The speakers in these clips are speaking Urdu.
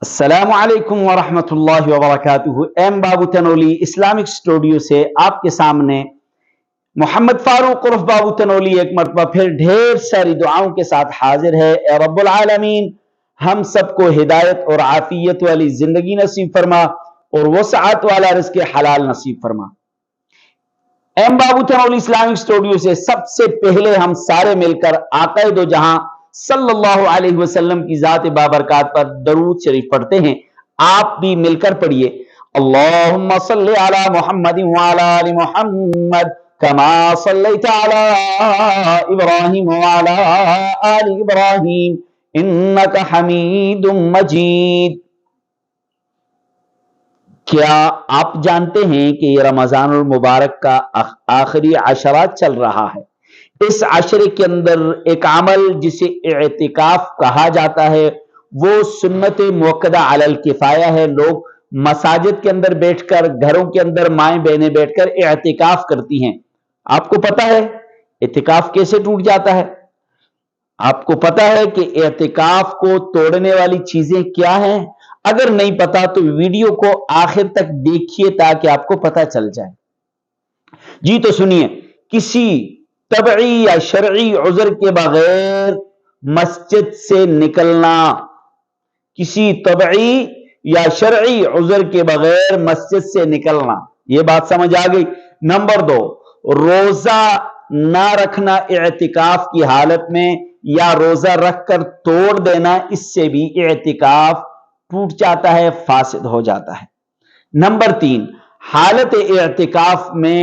السلام علیکم ورحمۃ اللہ وبرکاتہ۔ ایم بابو تنولی اسلامک اسٹوڈیو سے آپ کے سامنے محمد فاروق عرف بابو تنولی ایک مرتبہ پھر ڈھیر ساری دعاؤں کے ساتھ حاضر ہے۔ اے رب العالمین ہم سب کو ہدایت اور عافیت والی زندگی نصیب فرما اور وسعت والا رزق حلال نصیب فرما۔ ایم بابو تنولی اسلامک اسٹوڈیو سے سب سے پہلے ہم سارے مل کر آقا دو جہاں صلی اللہ علیہ وسلم کی ذات بابرکات پر درود شریف پڑھتے ہیں۔ آپ بھی مل کر پڑھیے، اللہم صلی علی محمد وعلی آل محمد کما صلیت علی ابراہیم وعلی آل ابراہیم انک حمید مجید۔ کیا آپ جانتے ہیں کہ یہ رمضان المبارک کا آخری عشرہ چل رہا ہے؟ اس عشرے کے اندر ایک عمل جسے اعتکاف کہا جاتا ہے وہ سنت موقدہ علی الکفایہ ہے۔ لوگ مساجد کے اندر بیٹھ کر، گھروں کے اندر مائیں بہنیں بیٹھ کر اعتکاف کرتی ہیں۔ آپ کو پتا ہے اعتکاف کیسے ٹوٹ جاتا ہے؟ آپ کو پتا ہے کہ اعتکاف کو توڑنے والی چیزیں کیا ہیں؟ اگر نہیں پتا تو ویڈیو کو آخر تک دیکھیے تاکہ آپ کو پتا چل جائے۔ جی تو سنیے، کسی طبعی یا شرعی عذر کے بغیر مسجد سے نکلنا، کسی طبعی یا شرعی عذر کے بغیر مسجد سے نکلنا، یہ بات سمجھ آ گئی۔ نمبر 2، روزہ نہ رکھنا اعتکاف کی حالت میں یا روزہ رکھ کر توڑ دینا، اس سے بھی اعتکاف ٹوٹ جاتا ہے، فاسد ہو جاتا ہے۔ نمبر 3، حالت اعتکاف میں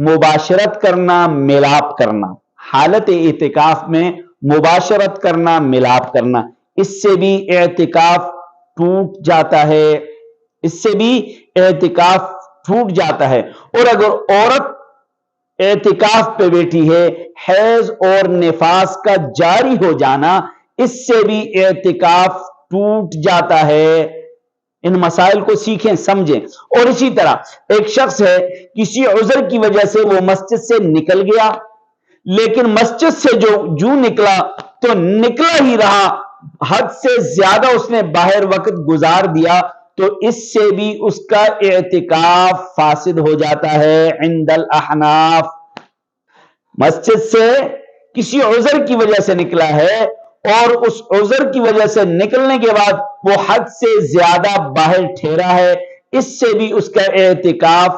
مباشرت کرنا، ملاپ کرنا، حالت اعتکاف میں مباشرت کرنا، ملاپ کرنا، اس سے بھی اعتکاف ٹوٹ جاتا ہے، اس سے بھی اعتکاف ٹوٹ جاتا ہے۔ اور اگر عورت اعتکاف پہ بیٹھی ہے، حیض اور نفاس کا جاری ہو جانا، اس سے بھی اعتکاف ٹوٹ جاتا ہے۔ ان مسائل کو سیکھیں، سمجھیں۔ اور اسی طرح ایک شخص ہے، کسی عذر کی وجہ سے وہ مسجد سے نکل گیا، لیکن مسجد سے جو نکلا تو نکلا ہی رہا، حد سے زیادہ اس نے باہر وقت گزار دیا، تو اس سے بھی اس کا اعتکاف فاسد ہو جاتا ہے عند الاحناف۔ مسجد سے کسی عذر کی وجہ سے نکلا ہے اور اس عذر کی وجہ سے نکلنے کے بعد وہ حد سے زیادہ باہر ٹھہرا ہے، اس سے بھی اس کا اعتکاف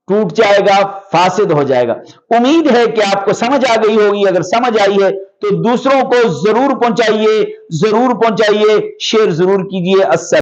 ٹوٹ جائے گا، فاسد ہو جائے گا۔ امید ہے کہ آپ کو سمجھ آ گئی ہوگی۔ اگر سمجھ آئی ہے تو دوسروں کو ضرور پہنچائیے، شیئر ضرور کیجیے۔ السلام